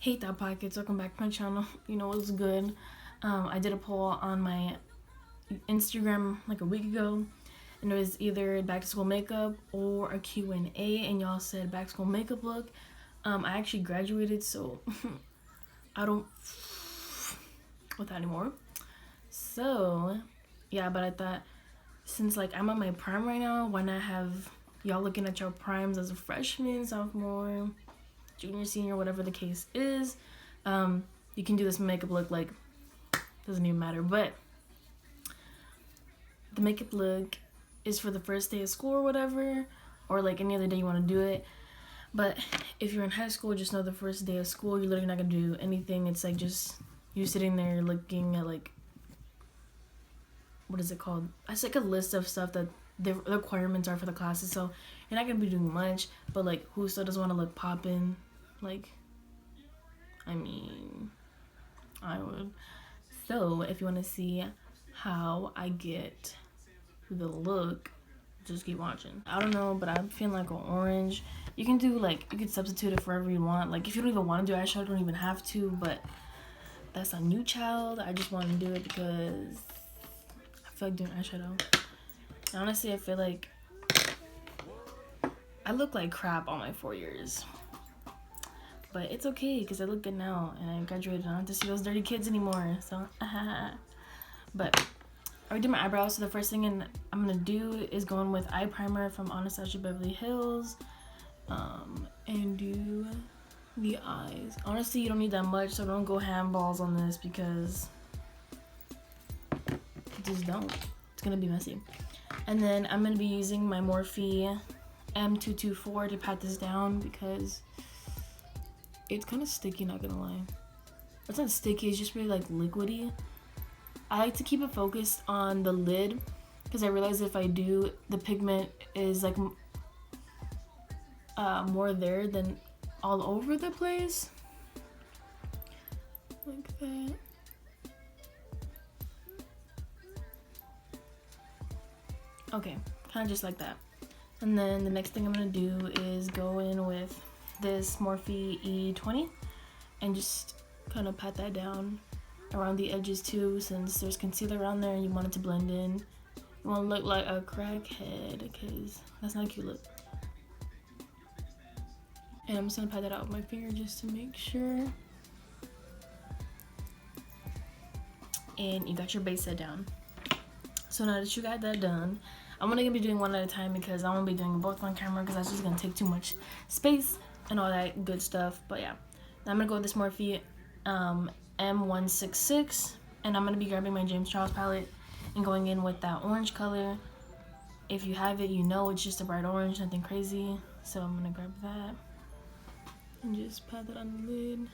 Hey Thot Pockets, welcome back to my channel. You know what's good. I did a poll on my Instagram like a week ago, and it was either back to school makeup or a Q&A, and y'all said back to school makeup look. I actually graduated, so I don't with that anymore. So yeah, but I thought since like I'm on my prime right now, why not have y'all looking at your primes as a freshman, sophomore, junior, senior, whatever the case is. You can do this makeup look like, doesn't even matter, but the makeup look is for the first day of school or whatever, or like any other day you want to do it. But if you're in high school, just know the first day of school you're literally not gonna do anything. It's like just you're sitting there looking at like, what is it called? It's like a list of stuff that the requirements are for the classes, so you're not gonna be doing much. But like, who still doesn't want to look poppin'? Like, I mean, I would. So if you want to see how I get the look, just keep watching. I don't know, but I'm feeling like an orange. You can do like, you can substitute it for whatever you want. Like if you don't even want to do eyeshadow, don't even have to, but that's on you, child. I just want to do it because I feel like doing eyeshadow. And honestly, I feel like I look like crap all my 4 years. But it's okay because I look good now and I graduated. I don't have to see those dirty kids anymore. So, but I already did my eyebrows. So the first thing I'm gonna do is go in with eye primer from Anastasia Beverly Hills, and do the eyes. Honestly, you don't need that much, so don't go handballs on this because just don't. It's gonna be messy. And then I'm gonna be using my Morphe M224 to pat this down because it's kind of sticky, not gonna lie. It's not sticky, it's just really like liquidy. I like to keep it focused on the lid because I realize if I do, the pigment is like more there than all over the place. Like that. Okay, kind of just like that. And then the next thing I'm gonna do is go in with this Morphe E20 and just kind of pat that down around the edges too, since there's concealer around there and you want it to blend in. You want to look like a crackhead because that's not a cute look. And I'm just gonna pat that out with my finger just to make sure. And you got your base set down. So now that you got that done, I'm only gonna be doing one at a time because I won't be doing both on camera because that's just gonna take too much space and all that good stuff. But yeah, now I'm gonna go with this Morphe M166, and I'm gonna be grabbing my James Charles palette and going in with that orange color. If you have it, you know it's just a bright orange, nothing crazy. So I'm gonna grab that and just pat that on the lid.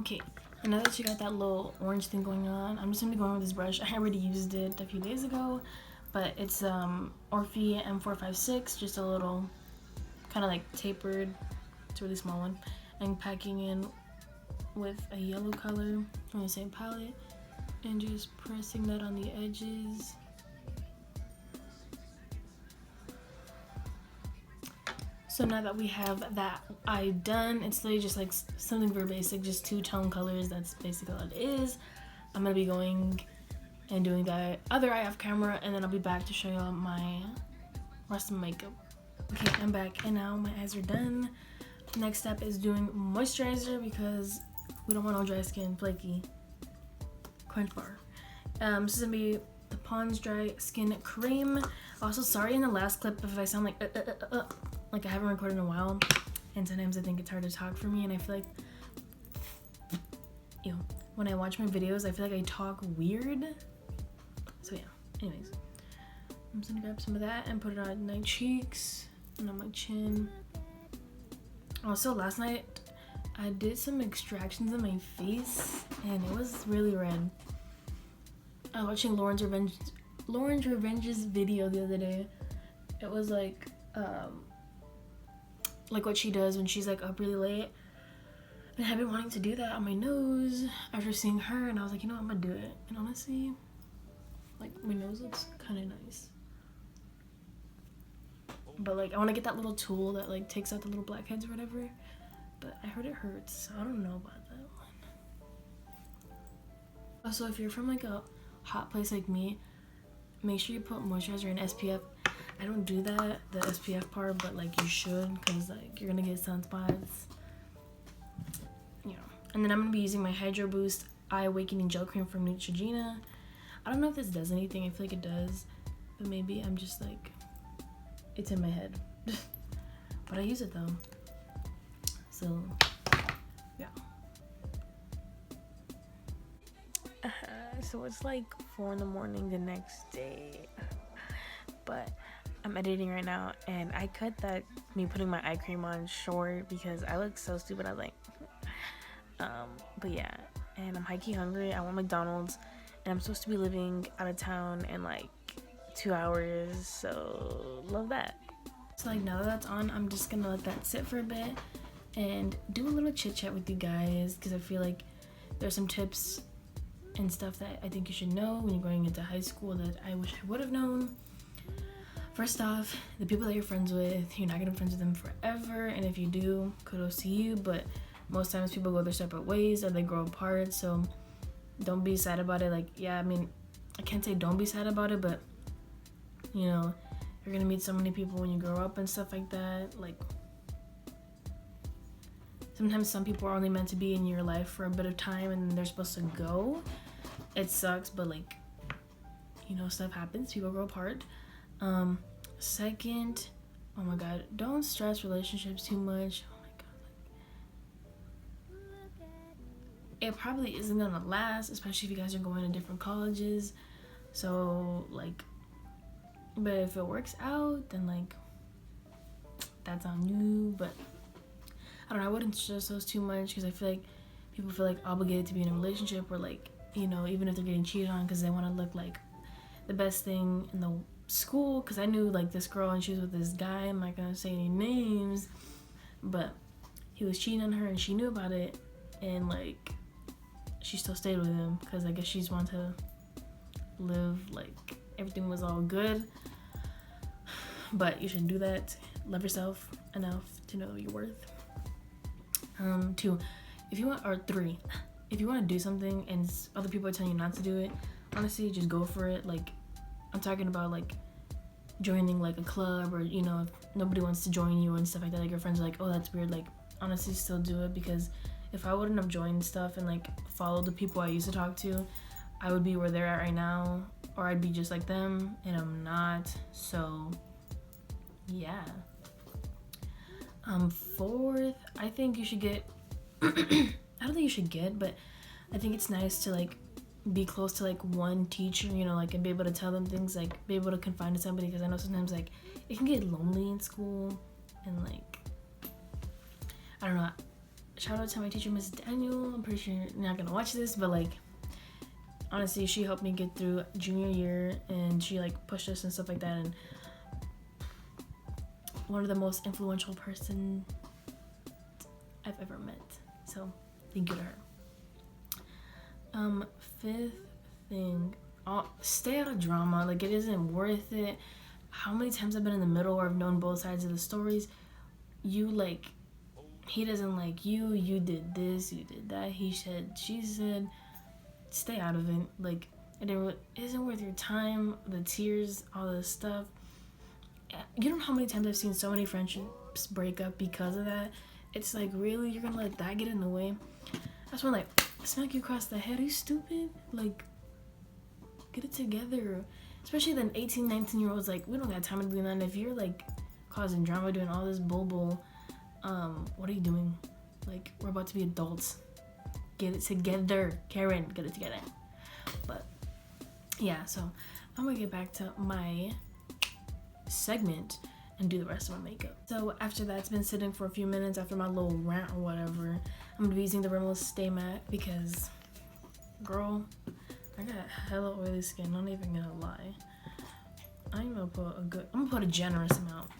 Okay, and now that you got that little orange thing going on, I'm just gonna be going with this brush. I already used it a few days ago, but it's Morphe M456, just a little kind of like tapered. It's a really small one. I'm packing in with a yellow color from the same palette and just pressing that on the edges. So now that we have that eye done, it's literally just like something very basic, just 2-tone colors. That's basically all it is. I'm gonna be going and doing the other eye off camera, and then I'll be back to show you my rest of my makeup. Okay, I'm back, and now my eyes are done. Next step is doing moisturizer because we don't want no dry skin, flaky, crunch bar. This is gonna be the Pond's Dry Skin Cream. Also, sorry in the last clip if I sound like I haven't recorded in a while, and sometimes I think it's hard to talk for me, and I feel like, you know, when I watch my videos, I feel like I talk weird. So yeah, anyways, I'm just gonna grab some of that and put it on my cheeks and on my chin. Also, last night I did some extractions in my face and it was really red. I was watching Lauren's Revenge's video the other day. It was like what she does when she's like up really late. And I've been wanting to do that on my nose after seeing her, and I was like, you know what, I'm gonna do it. And honestly, like my nose looks kind of nice. But like I want to get that little tool that like takes out the little blackheads or whatever. But I heard it hurts, so I don't know about that one. Also, if you're from like a hot place like me, make sure you put moisturizer and SPF. I don't do that, the SPF part, but like you should, because like you're gonna get sunspots. Yeah. And then I'm gonna be using my Hydro Boost Eye Awakening Gel Cream from Neutrogena. I don't know if this does anything. I feel like it does, but maybe I'm just like, it's in my head. But I use it though. So yeah. So it's like 4 in the morning the next day, but I'm editing right now, and I cut that me putting my eye cream on short because I look so stupid. I was like, but yeah, and I'm high-key hungry. I want McDonald's, and I'm supposed to be living out of town in like 2 hours, so love that. So like now that that's on, I'm just gonna let that sit for a bit and do a little chit chat with you guys, because I feel like there's some tips and stuff that I think you should know when you're going into high school that I wish I would have known. First off, the people that you're friends with, you're not gonna be friends with them forever, and if you do, kudos to you, but most times people go their separate ways or they grow apart, so don't be sad about it. Like, yeah, I mean, I can't say don't be sad about it, but you know, you're gonna meet so many people when you grow up and stuff like that. Like, sometimes some people are only meant to be in your life for a bit of time and then they're supposed to go. It sucks, but like, you know, stuff happens, people grow apart. Second, oh my god, don't stress relationships too much. Oh my god, like, it probably isn't gonna last, especially if you guys are going to different colleges. So like, but if it works out, then like, that's on you. But I don't know, I wouldn't stress those too much, because I feel like people feel like obligated to be in a relationship, or like, you know, even if they're getting cheated on, because they want to look like the best thing in the school. Because I knew like this girl and she was with this guy, I'm not gonna say any names, but he was cheating on her and she knew about it, and like she still stayed with him because I guess she just wanted to live like everything was all good. But you shouldn't do that. Love yourself enough to know your worth. 2, if you want, or 3, if you want to do something and other people are telling you not to do it, honestly, just go for it. Like, I'm talking about like joining like a club, or you know, if nobody wants to join you and stuff like that, like your friends are like, oh, that's weird, like honestly still do it, because if I wouldn't have joined stuff and like followed the people I used to talk to, I would be where they're at right now, or I'd be just like them, and I'm not. So yeah. 4th, I think you should get I don't think you should get, but I think it's nice to like be close to like one teacher, you know, like, and be able to tell them things, like be able to confide in somebody, because I know sometimes like it can get lonely in school, and like, I don't know, shout out to my teacher, Miss Daniel. I'm pretty sure you're not gonna watch this, but like, honestly, she helped me get through junior year, and she like pushed us and stuff like that, and one of the most influential person I've ever met. So thank you to her. 5th thing, stay out of drama. Like, it isn't worth it. How many times I've been in the middle, or I've known both sides of the stories. You like, he doesn't like you, you did this, you did that, he said, she said. Stay out of it. Like, it isn't worth your time, the tears, all this stuff. You know how many times I've seen so many friendships break up because of that? It's like, really, you're gonna let that get in the way? That's when like smack you across the head. Are you stupid? Like, get it together. Especially then 18, 19-year-olds, like, we don't got time to be that. And if you're like causing drama, doing all this bull, what are you doing? Like, we're about to be adults. Get it together, Karen. Get it together. But yeah, so I'm gonna get back to my segment and do the rest of my makeup. So after that's been sitting for a few minutes, after my little rant or whatever, I'm gonna be using the Rimmel Stay Matte, because girl, I got hella oily skin, not even gonna lie. I'm gonna put a generous amount,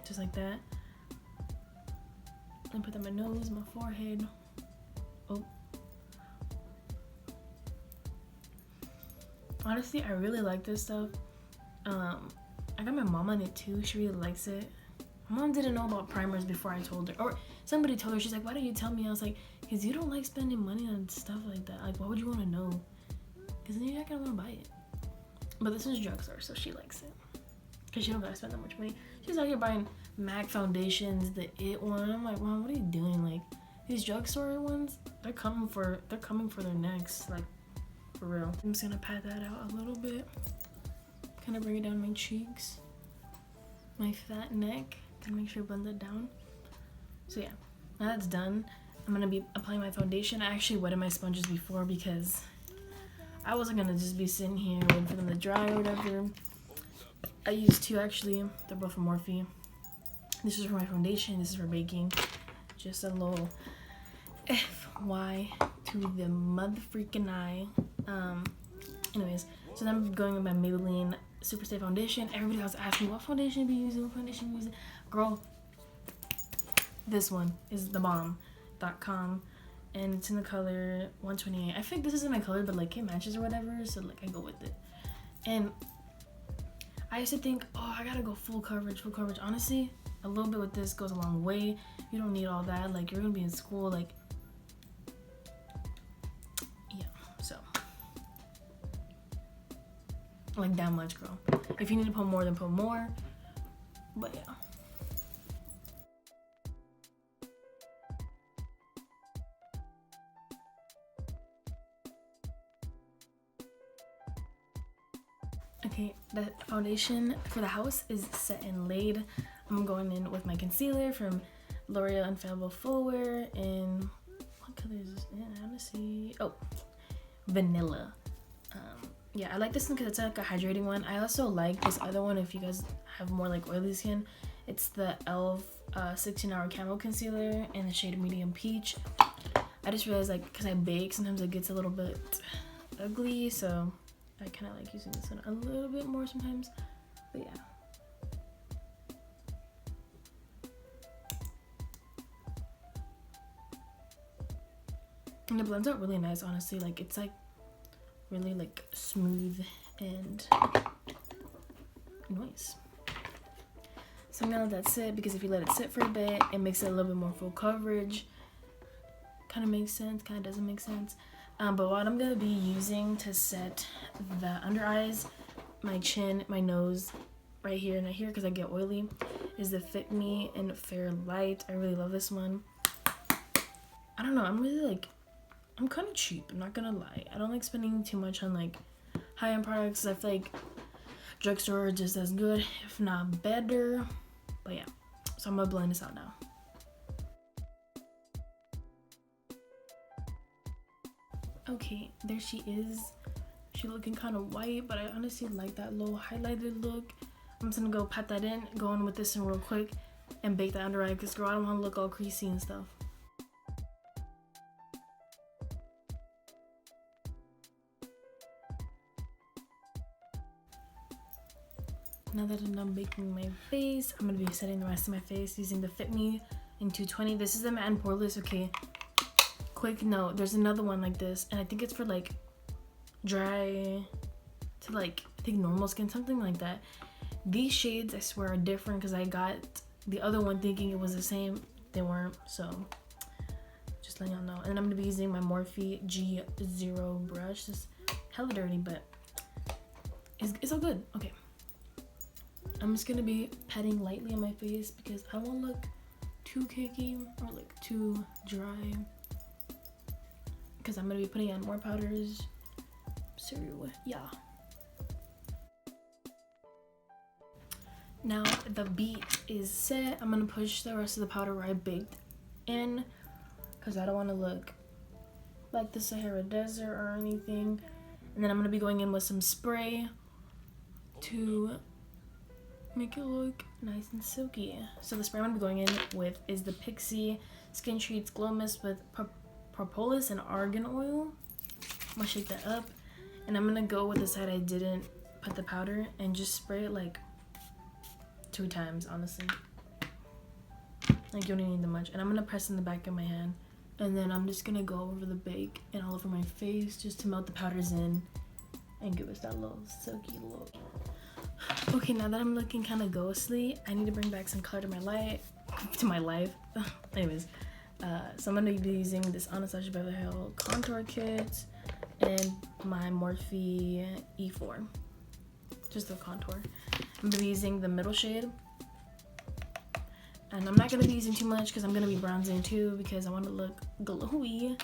just like that. And put that on my nose, my forehead. Oh. Honestly, I really like this stuff. I got my mom on it too. She really likes it. My mom didn't know about primers before I told her, or somebody told her. She's like, why didn't you tell me? I was like, because you don't like spending money on stuff like that. Like, why would you want to know? Because then you're not gonna want to buy it. But this is drugstore, so she likes it because she don't gotta spend that much money. She's out here buying MAC foundations, the IT one. I'm like, Mom, what are you doing? Like, these drugstore ones, they're coming for their necks, like, for real. I'm just gonna pat that out a little bit, kind of bring it down my cheeks, my fat neck, to make sure I blend it down. So yeah, now that's done, I'm gonna be applying my foundation. I actually wetted my sponges before because I wasn't gonna just be sitting here waiting for them to dry or whatever. I used two actually, they're both from Morphe. This is for my foundation, this is for baking. Just a little FY to the mother freaking eye. Anyways, so then I'm going with my Maybelline Superstay foundation. Everybody else asked me, what foundation be using? What foundation be using? Girl, this one is the bomb. .com, and it's in the color 128. I think this isn't my color, but like it matches or whatever, so like I go with it. And I used to think, oh, I gotta go full coverage. Honestly, a little bit with this goes a long way. You don't need all that. Like, you're gonna be in school, like, yeah, so like that much, girl. If you need to put more, then put more, but yeah. Okay, the foundation for the house is set and laid. I'm going in with my concealer from L'Oreal Infallible Fullwear in, what color is this in? I want to see, oh, vanilla. Yeah, I like this one because it's like a hydrating one. I also like this other one if you guys have more like oily skin. It's the e.l.f. 16-hour camo concealer in the shade medium peach. I just realized, like, because I bake, sometimes it gets a little bit ugly, so I kind of like using this one a little bit more sometimes, but yeah. And it blends out really nice, honestly. Like, it's like really like smooth and nice. So I'm gonna let that sit, because if you let it sit for a bit, it makes it a little bit more full coverage. Kind of makes sense, kind of doesn't make sense. But what I'm gonna be using to set the under eyes, my chin, my nose, right here and right here, because I get oily, is the Fit Me in Fair Light. I really love this one. I don't know, I'm kind of cheap, I'm not gonna lie. I don't like spending too much on like high-end products. I feel like drugstore are just as good, if not better. But yeah, so I'm gonna blend this out now. Okay, there she is. She's looking kind of white, but I honestly like that little highlighted look. I'm just gonna go pat that in, go in with this one real quick, and bake the under eye, because girl, I don't want to look all creasy and stuff. Now that I'm done baking my face, I'm gonna be setting the rest of my face using the Fit Me in 220. This is the matte and poreless. Okay, quick note, there's another one like this, and I think it's for like dry to like, I think normal skin, something like that. These shades, I swear, are different, because I got the other one thinking it was the same. They weren't, so just letting y'all know. And then I'm gonna be using my Morphe G0 brush. It's hella dirty, but it's all good. Okay, I'm just gonna be patting lightly on my face, because I don't want to look too cakey or like too dry, because I'm gonna be putting on more powders. So yeah. Now the beat is set. I'm gonna push the rest of the powder where I baked in, because I don't want to look like the Sahara Desert or anything. And then I'm gonna be going in with some spray to make it look nice and silky. So the spray I'm gonna be going in with is the Pixi Skin Treats Glow Mist with propolis and argan oil. I'm gonna shake that up, and I'm gonna go with the side I didn't put the powder and just spray it like 2 times, honestly. Like, you don't need that much. And I'm gonna press in the back of my hand, and then I'm just gonna go over the bake and all over my face just to melt the powders in and give us that little silky look. Okay, now that I'm looking kind of ghostly, I need to bring back some color to my life. Anyways, so I'm gonna be using this Anastasia Beverly Hills contour kit and my Morphe E4, just the contour. I'm gonna be using the middle shade, and I'm not gonna be using too much because I'm gonna be bronzing too because I want to look glowy.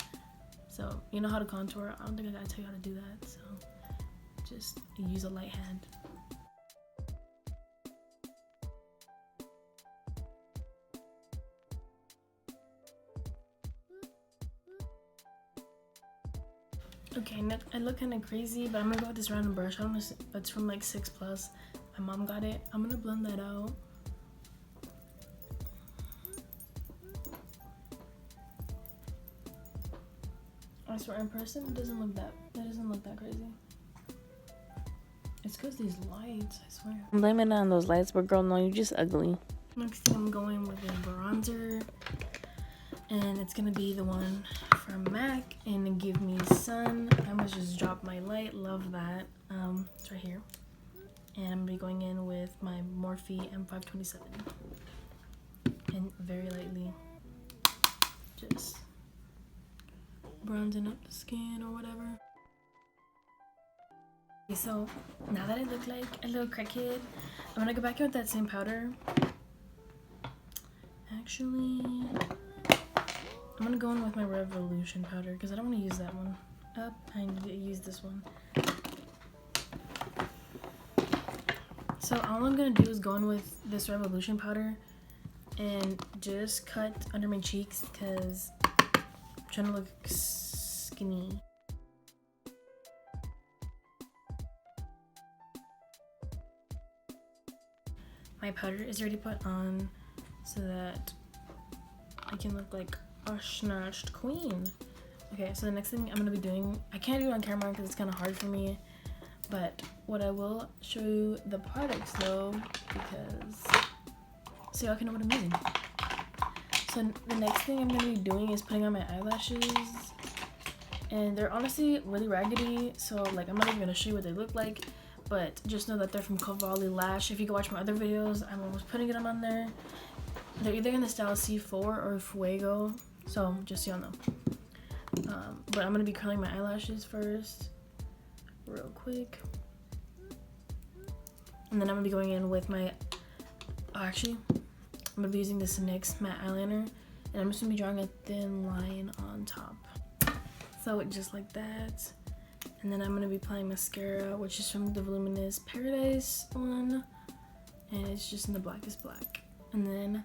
So you know how to contour. I don't think I gotta tell you how to do that. So just use a light hand. Okay, I look kind of crazy, but I'm gonna go with this random brush. I don't know if it's from like 6 Plus. My mom got it. I'm gonna blend that out. I swear, in person, it doesn't look that crazy. It's because these lights, I swear. I'm blaming it on those lights, but girl, no, you're just ugly. Next thing I'm going with a bronzer, and it's gonna be the one from MAC and Give Me Sun. I almost just dropped my light, love that. It's right here. And I'm gonna be going in with my Morphe M527 and very lightly just bronzing up the skin or whatever. Okay, so now that I look like a little crackhead, I'm gonna go back in with that same powder. Actually, I'm gonna go in with my Revolution powder because I don't want to use that one. I need to use this one. So all I'm gonna do is go in with this Revolution powder and just cut under my cheeks because I'm trying to look skinny. My powder is already put on so that I can look like a snatched queen. Okay, so the next thing I'm gonna be doing, I can't do it on camera because it's kind of hard for me, but what I will show you the products though, because so y'all can know what I'm using. So the next thing I'm gonna be doing is putting on my eyelashes, and they're honestly really raggedy, so like I'm not even gonna show you what they look like, but just know that they're from Cavallilash. If you go watch my other videos, I'm almost putting them on there. They're either in the style C4 or Fuego, so just so y'all know. But I'm gonna be curling my eyelashes first, real quick. And then I'm gonna be going in with my, I'm gonna be using this NYX matte eyeliner, and I'm just gonna be drawing a thin line on top. So just like that. And then I'm gonna be applying mascara, which is from the Voluminous Paradise one, and it's just in the blackest black. And then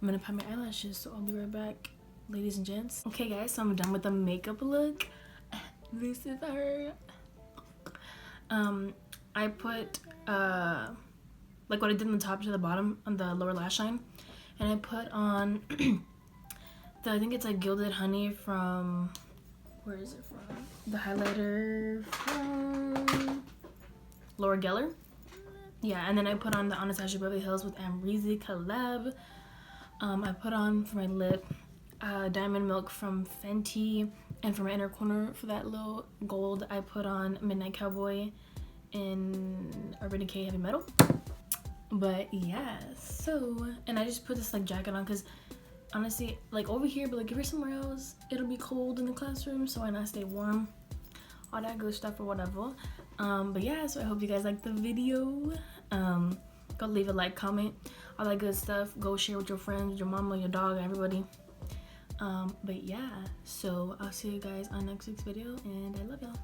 I'm gonna apply my eyelashes, so I'll be right back, ladies and gents. Okay guys, so I'm done with the makeup look. This is her. I put like what I did on the top to the bottom on the lower lash line, and I put on I think it's like Gilded Honey from, where is it from? The highlighter from Laura Geller. Yeah, and then I put on the Anastasia Beverly Hills with Amrezy collab. I put on for my lip Diamond Milk from Fenty, and for my inner corner for that little gold I put on Midnight Cowboy in Urban Decay Heavy Metal. But yeah, so, and I just put this like jacket on because honestly, like over here, but like if you're somewhere else, it'll be cold in the classroom, so why not stay warm, all that good stuff or whatever. But yeah, so I hope you guys liked the video. Go leave a like, comment, all that good stuff. Go share with your friends, your mama, your dog, everybody. But yeah, so I'll see you guys on next week's video, and I love y'all.